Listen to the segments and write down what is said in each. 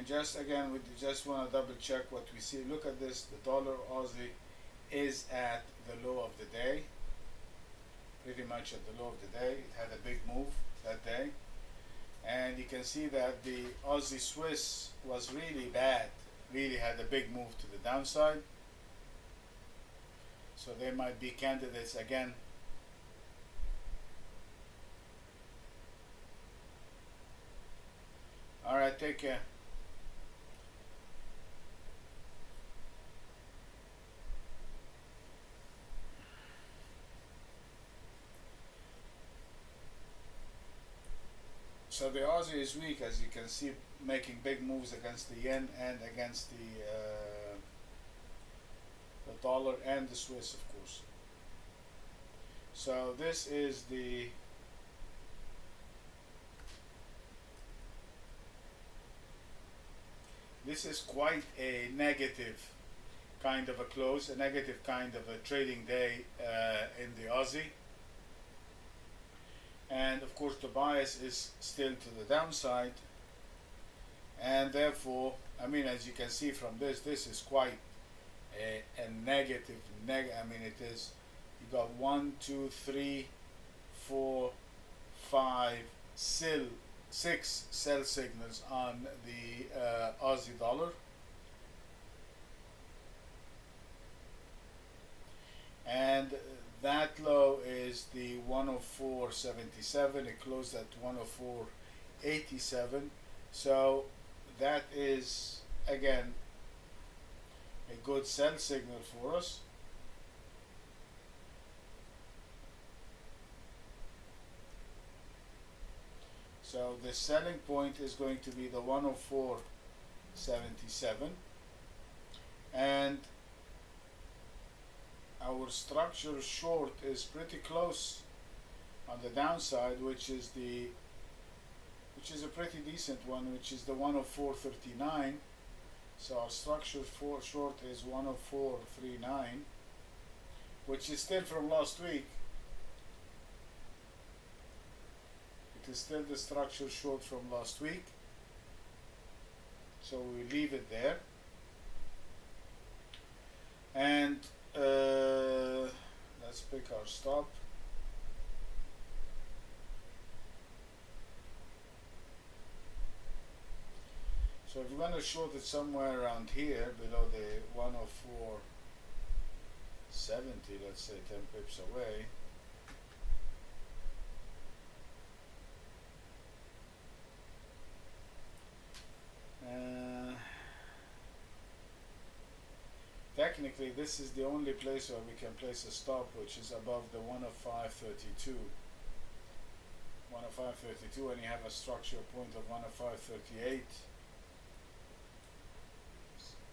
And just again, we just want to double check what we see. Look at this. The dollar Aussie is at the low of the day, pretty much at the low of the day. It had a big move that day, and you can see that the Aussie Swiss was really bad, really had a big move to the downside. So they might be candidates again. All right, take care. So the Aussie is weak, as you can see, making big moves against the yen and against the dollar and the Swiss, of course. So this is the this is quite a negative kind of a close, a negative kind of a trading day in the Aussie. And of course the bias is still to the downside, and therefore, I mean, as you can see from this is quite a negative I mean, it is, you got 1 2 3 4 5 6 sell signals on the Aussie dollar, and that low is the 104.77. It closed at 104.87. So that is again a good sell signal for us. So the selling point is going to be the 104.77, and our structure short is pretty close on the downside, which is a pretty decent one, which is the 104.39. So our structure for short is 104.39, which is still from last week. It is still the structure short from last week, so we leave it there. And let's pick our stop. So if we're going to short it somewhere around here below the 104.70, let's say 10 pips away, technically this is the only place where we can place a stop, which is above the 105.32. 105.32, and you have a structure point of 105.38.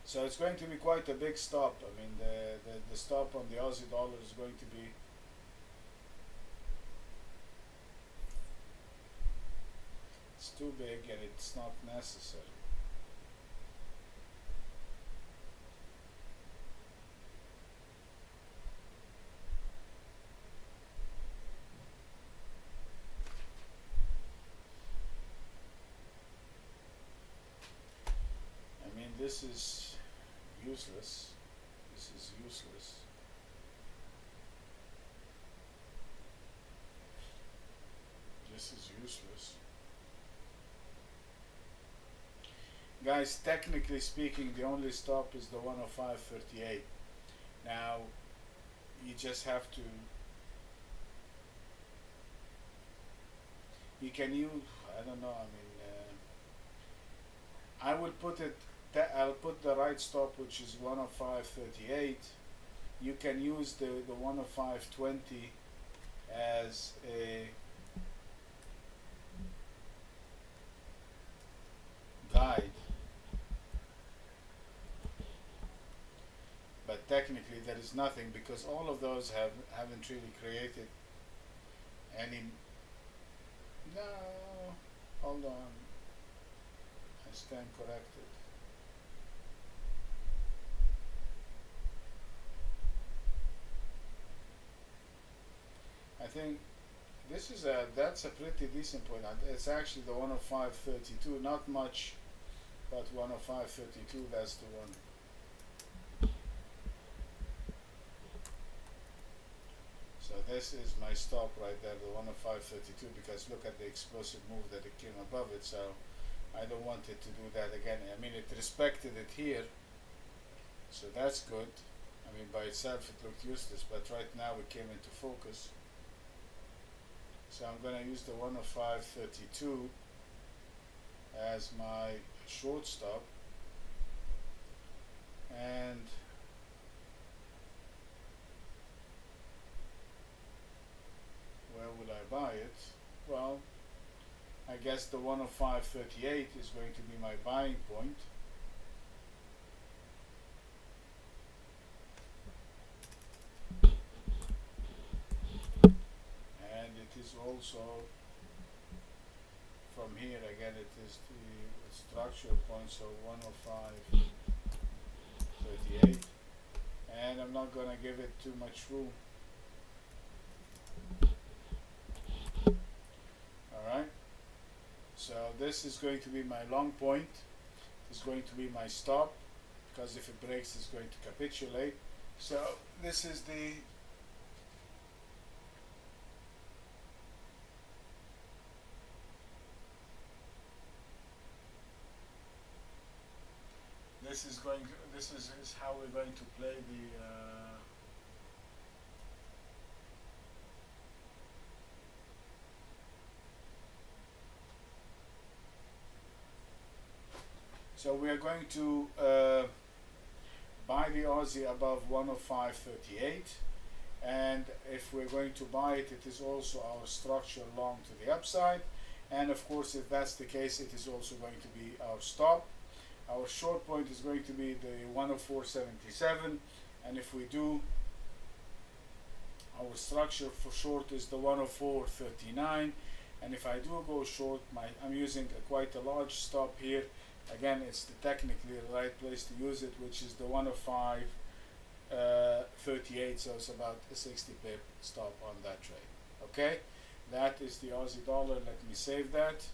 So it's going to be quite a big stop. I mean, the stop on the Aussie dollar is going to be it's too big and it's not necessary. I mean, this is useless. This is useless. This is useless. Guys, technically speaking, the only stop is the 105.38. Now, you just have to, you can use, I don't know, I mean, I will put it, I'll put the right stop, which is 105.38. You can use the 105.20 as a guide, but technically there is nothing, because all of those haven't really created any. No, hold on, I stand corrected. I think this is that's a pretty decent point. It's actually the 105.32, not much but 105.32, that's the one. So this is my stop right there, the 105.32, because look at the explosive move that it came above it. So I don't want it to do that again. I mean, it respected it here, so that's good. I mean, by itself it looked useless, but right now it came into focus. So I'm going to use the 105.32 as my short stop, and where will I buy it? Well, I guess the 105.38 is going to be my buying point. And it is also from here again, it is the structure point, so 105.38, and I'm not gonna give it too much room. Alright, so this is going to be my long point. It's going to be my stop, because if it breaks it's going to capitulate. So this is the this is how we're going to play the so we are going to buy the Aussie above 105.38, and if we're going to buy it, it is also our structure long to the upside, and of course if that's the case, it is also going to be our stop. Our short point is going to be the 104.77, and if we do, our structure for short is the 104.39, and if I do go short, I'm using quite a large stop here. Again, it's technically the right place to use it, which is the 105.38, so it's about a 60 pip stop on that trade. Okay, that is the Aussie dollar. Let me save that.